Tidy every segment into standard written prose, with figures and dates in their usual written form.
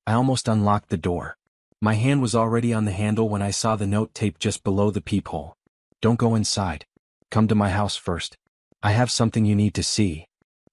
I almost unlocked the door. My hand was already on the handle when I saw the note taped just below the peephole. Don't go inside. Come to my house first. I have something you need to see.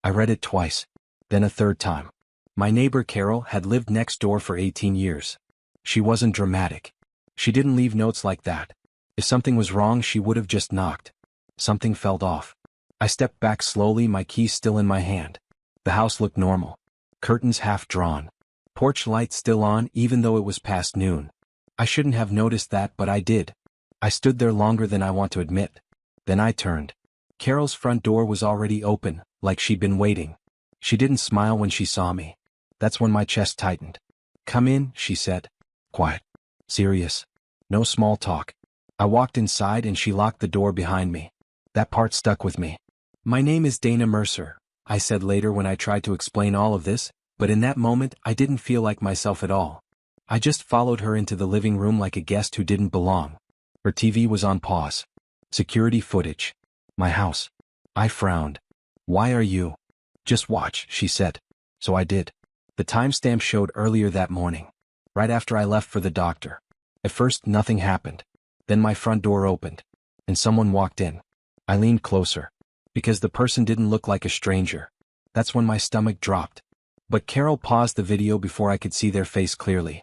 I read it twice, then a third time. My neighbor Carol had lived next door for 18 years. She wasn't dramatic. She didn't leave notes like that. If something was wrong, she would have just knocked. Something felt off. I stepped back slowly, my keys still in my hand. The house looked normal. Curtains half drawn. Porch light still on even though it was past noon. I shouldn't have noticed that, but I did. I stood there longer than I want to admit. Then I turned. Carol's front door was already open, like she'd been waiting. She didn't smile when she saw me. That's when my chest tightened. Come in, she said. Quiet. Serious. No small talk. I walked inside and she locked the door behind me. That part stuck with me. My name is Dana Mercer, I said later when I tried to explain all of this, but in that moment I didn't feel like myself at all. I just followed her into the living room like a guest who didn't belong. Her TV was on pause. Security footage. My house. I frowned. Why are you? Just watch, she said. So I did. The timestamp showed earlier that morning, right after I left for the doctor. At first, nothing happened. Then my front door opened, and someone walked in. I leaned closer, because the person didn't look like a stranger. That's when my stomach dropped. But Carol paused the video before I could see their face clearly.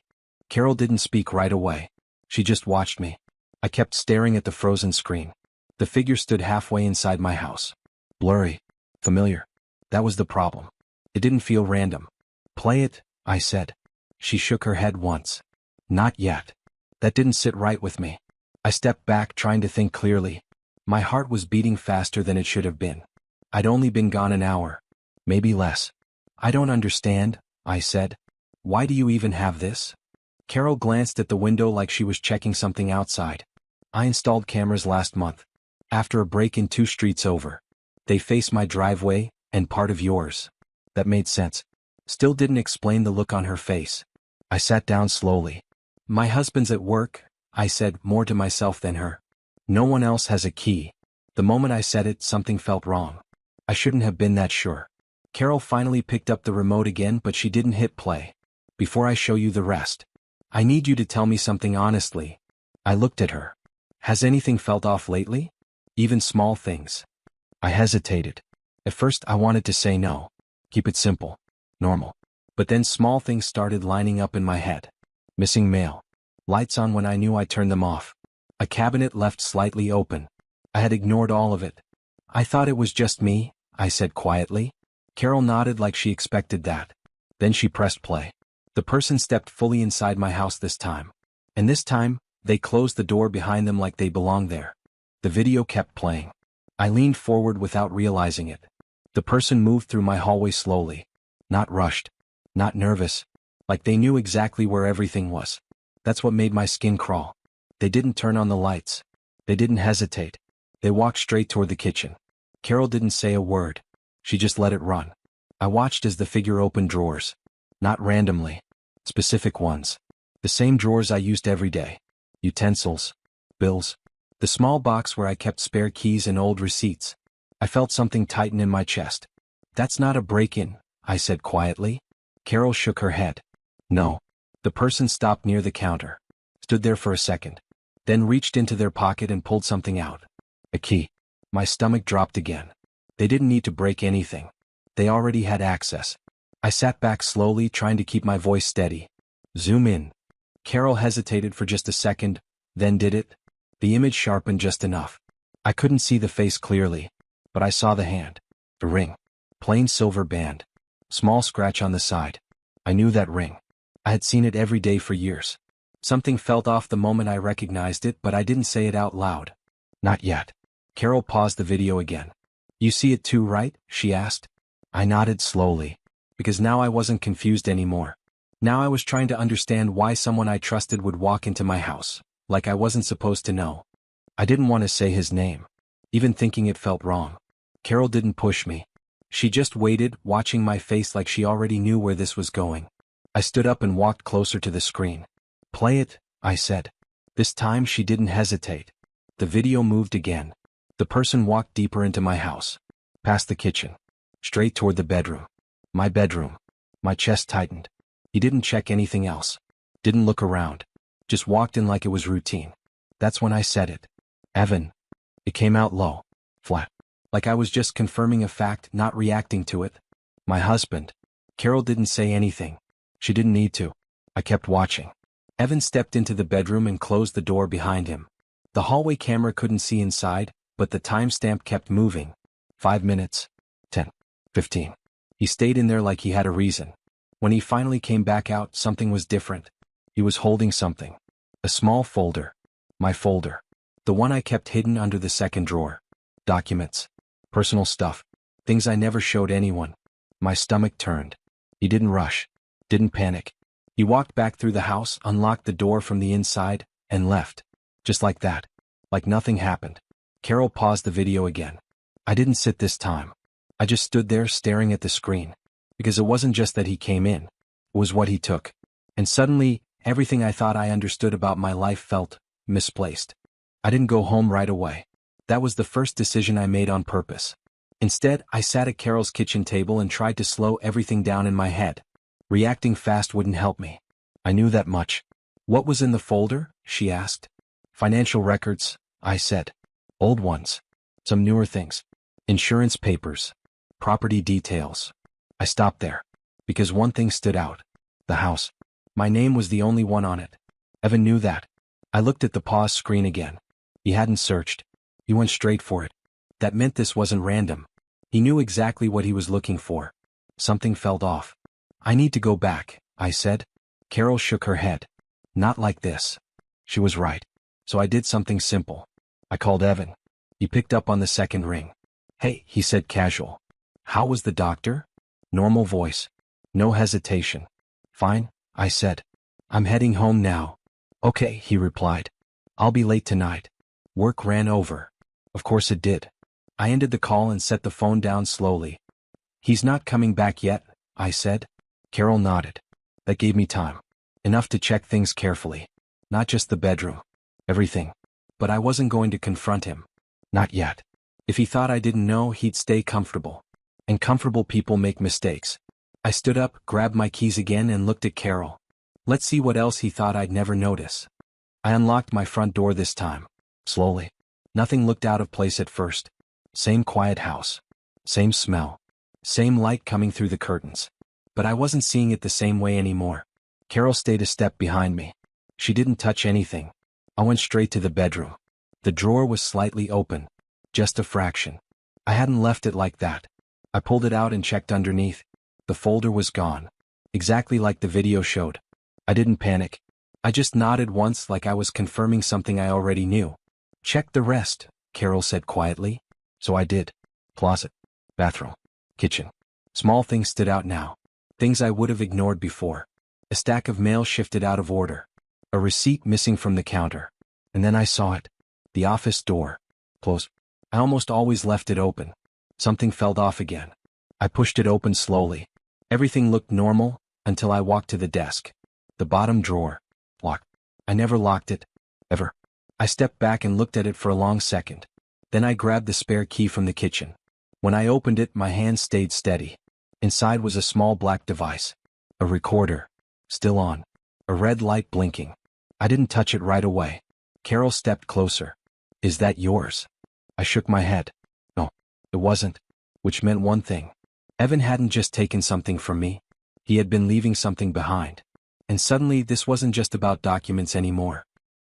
Carol didn't speak right away. She just watched me. I kept staring at the frozen screen. The figure stood halfway inside my house. Blurry. Familiar. That was the problem. It didn't feel random. Play it, I said. She shook her head once. Not yet. That didn't sit right with me. I stepped back, trying to think clearly. My heart was beating faster than it should have been. I'd only been gone an hour. Maybe less. I don't understand, I said. Why do you even have this? Carol glanced at the window like she was checking something outside. I installed cameras last month. After a break-in 2 streets over. They face my driveway, and part of yours. That made sense. Still didn't explain the look on her face. I sat down slowly. My husband's at work, I said, more to myself than her. No one else has a key. The moment I said it, something felt wrong. I shouldn't have been that sure. Carol finally picked up the remote again, but she didn't hit play. Before I show you the rest, I need you to tell me something honestly. I looked at her. Has anything felt off lately? Even small things. I hesitated. At first I wanted to say no. Keep it simple. Normal. But then small things started lining up in my head. Missing mail. Lights on when I knew I turned them off. A cabinet left slightly open. I had ignored all of it. I thought it was just me, I said quietly. Carol nodded like she expected that. Then she pressed play. The person stepped fully inside my house this time. And this time, they closed the door behind them like they belonged there. The video kept playing. I leaned forward without realizing it. The person moved through my hallway slowly. Not rushed. Not nervous. Like they knew exactly where everything was. That's what made my skin crawl. They didn't turn on the lights. They didn't hesitate. They walked straight toward the kitchen. Carol didn't say a word. She just let it run. I watched as the figure opened drawers. Not randomly. Specific ones. The same drawers I used every day. Utensils. Bills. The small box where I kept spare keys and old receipts. I felt something tighten in my chest. That's not a break-in, I said quietly. Carol shook her head. No. The person stopped near the counter. Stood there for a second. Then reached into their pocket and pulled something out. A key. My stomach dropped again. They didn't need to break anything. They already had access. I sat back slowly, trying to keep my voice steady. Zoom in. Carol hesitated for just a second, then did it. The image sharpened just enough. I couldn't see the face clearly, but I saw the hand. A ring. Plain silver band. Small scratch on the side. I knew that ring. I had seen it every day for years. Something felt off the moment I recognized it, but I didn't say it out loud. Not yet. Carol paused the video again. You see it too, right? She asked. I nodded slowly, because now I wasn't confused anymore. Now I was trying to understand why someone I trusted would walk into my house, like I wasn't supposed to know. I didn't want to say his name. Even thinking it felt wrong. Carol didn't push me. She just waited, watching my face like she already knew where this was going. I stood up and walked closer to the screen. Play it, I said. This time she didn't hesitate. The video moved again. The person walked deeper into my house. Past the kitchen. Straight toward the bedroom. My bedroom. My chest tightened. He didn't check anything else. Didn't look around. Just walked in like it was routine. That's when I said it. Evan. It came out low. Flat. Like I was just confirming a fact, not reacting to it. My husband. Carol didn't say anything. She didn't need to. I kept watching. Evan stepped into the bedroom and closed the door behind him. The hallway camera couldn't see inside, but the timestamp kept moving. 5 minutes. 10. 15. He stayed in there like he had a reason. When he finally came back out, something was different. He was holding something. A small folder. My folder. The one I kept hidden under the second drawer. Documents. Personal stuff. Things I never showed anyone. My stomach turned. He didn't rush. Didn't panic. He walked back through the house, unlocked the door from the inside, and left. Just like that. Like nothing happened. Carol paused the video again. I didn't sit this time. I just stood there staring at the screen. Because it wasn't just that he came in. It was what he took. And suddenly, everything I thought I understood about my life felt misplaced. I didn't go home right away. That was the first decision I made on purpose. Instead, I sat at Carol's kitchen table and tried to slow everything down in my head. Reacting fast wouldn't help me. I knew that much. What was in the folder? She asked. Financial records, I said. Old ones. Some newer things. Insurance papers. Property details. I stopped there. Because one thing stood out. The house. My name was the only one on it. Evan knew that. I looked at the pause screen again. He hadn't searched. He went straight for it. That meant this wasn't random. He knew exactly what he was looking for. Something felt off. I need to go back, I said. Carol shook her head. Not like this. She was right. So I did something simple. I called Evan. He picked up on the second ring. Hey, he said casual. How was the doctor? Normal voice. No hesitation. Fine, I said. I'm heading home now. Okay, he replied. I'll be late tonight. Work ran over. Of course it did. I ended the call and set the phone down slowly. He's not coming back yet, I said. Carol nodded. That gave me time. Enough to check things carefully. Not just the bedroom. Everything. But I wasn't going to confront him. Not yet. If he thought I didn't know, he'd stay comfortable. And comfortable people make mistakes. I stood up, grabbed my keys again and looked at Carol. Let's see what else he thought I'd never notice. I unlocked my front door this time. Slowly. Nothing looked out of place at first. Same quiet house. Same smell. Same light coming through the curtains. But I wasn't seeing it the same way anymore. Carol stayed a step behind me. She didn't touch anything. I went straight to the bedroom. The drawer was slightly open. Just a fraction. I hadn't left it like that. I pulled it out and checked underneath. The folder was gone. Exactly like the video showed. I didn't panic. I just nodded once like I was confirming something I already knew. Check the rest, Carol said quietly. So I did. Closet. Bathroom. Kitchen. Small things stood out now. Things I would have ignored before. A stack of mail shifted out of order. A receipt missing from the counter. And then I saw it. The office door. Closed. I almost always left it open. Something felt off again. I pushed it open slowly. Everything looked normal, until I walked to the desk. The bottom drawer. Locked. I never locked it. Ever. I stepped back and looked at it for a long second. Then I grabbed the spare key from the kitchen. When I opened it, my hand stayed steady. Inside was a small black device. A recorder. Still on. A red light blinking. I didn't touch it right away. Carol stepped closer. Is that yours? I shook my head. No, it wasn't. Which meant one thing. Evan hadn't just taken something from me. He had been leaving something behind. And suddenly this wasn't just about documents anymore.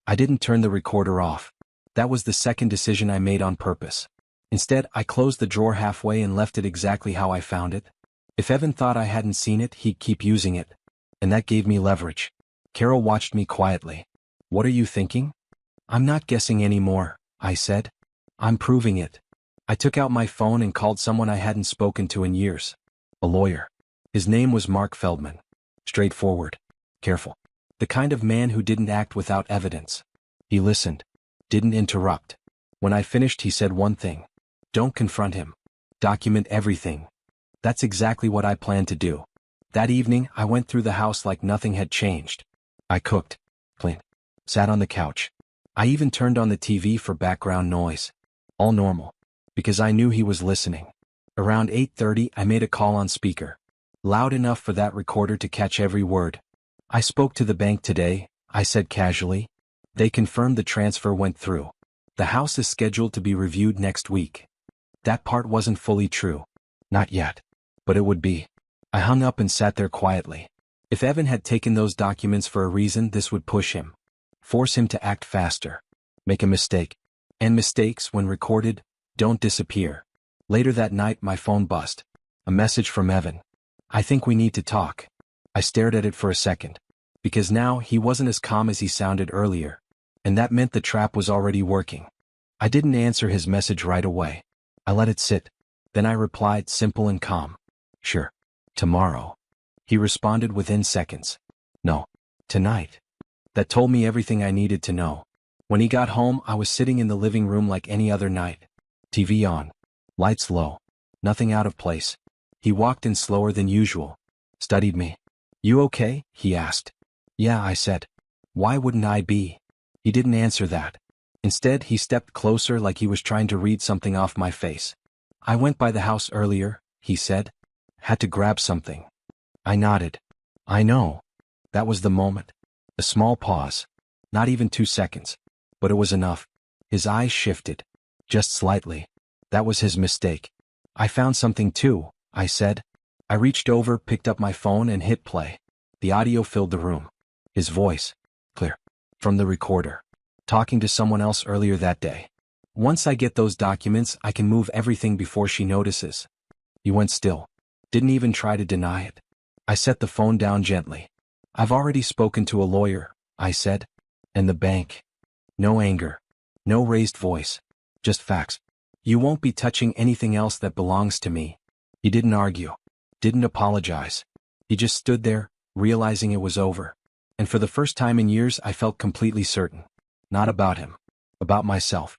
I didn't turn the recorder off. That was the second decision I made on purpose. Instead, I closed the drawer halfway and left it exactly how I found it. If Evan thought I hadn't seen it, he'd keep using it. And that gave me leverage. Carol watched me quietly. What are you thinking? I'm not guessing anymore, I said. I'm proving it. I took out my phone and called someone I hadn't spoken to in years. A lawyer. His name was Mark Feldman. Straightforward. Careful. The kind of man who didn't act without evidence. He listened. Didn't interrupt. When I finished, he said one thing. Don't confront him. Document everything. That's exactly what I planned to do. That evening, I went through the house like nothing had changed. I cooked. Cleaned. Sat on the couch. I even turned on the TV for background noise. All normal. Because I knew he was listening. Around 8:30, I made a call on speaker. loud enough for that recorder to catch every word. I spoke to the bank today, I said casually. They confirmed the transfer went through. The house is scheduled to be reviewed next week. That part wasn't fully true. Not yet. But it would be. I hung up and sat there quietly. If Evan had taken those documents for a reason, this would push him. Force him to act faster. Make a mistake. And mistakes, when recorded, don't disappear. Later that night my phone buzzed. A message from Evan. I think we need to talk. I stared at it for a second. Because now he wasn't as calm as he sounded earlier. And that meant the trap was already working. I didn't answer his message right away. I let it sit. Then I replied, simple and calm. Sure. Tomorrow. He responded within seconds. No. Tonight. That told me everything I needed to know. When he got home, I was sitting in the living room like any other night. TV on. Lights low. Nothing out of place. He walked in slower than usual. Studied me. You okay? He asked. Yeah, I said. Why wouldn't I be? He didn't answer that. Instead, he stepped closer like he was trying to read something off my face. I went by the house earlier, he said. Had to grab something. I nodded. I know. That was the moment. A small pause. Not even 2 seconds. But it was enough. His eyes shifted. Just slightly. That was his mistake. I found something too, I said. I reached over, picked up my phone and hit play. The audio filled the room. His voice. Clear. From the recorder. Talking to someone else earlier that day. Once I get those documents, I can move everything before she notices. He went still. Didn't even try to deny it. I set the phone down gently. I've already spoken to a lawyer, I said. And the bank. No anger. No raised voice. Just facts. You won't be touching anything else that belongs to me. He didn't argue. Didn't apologize. He just stood there, realizing it was over. And for the first time in years I felt completely certain. Not about him. About myself.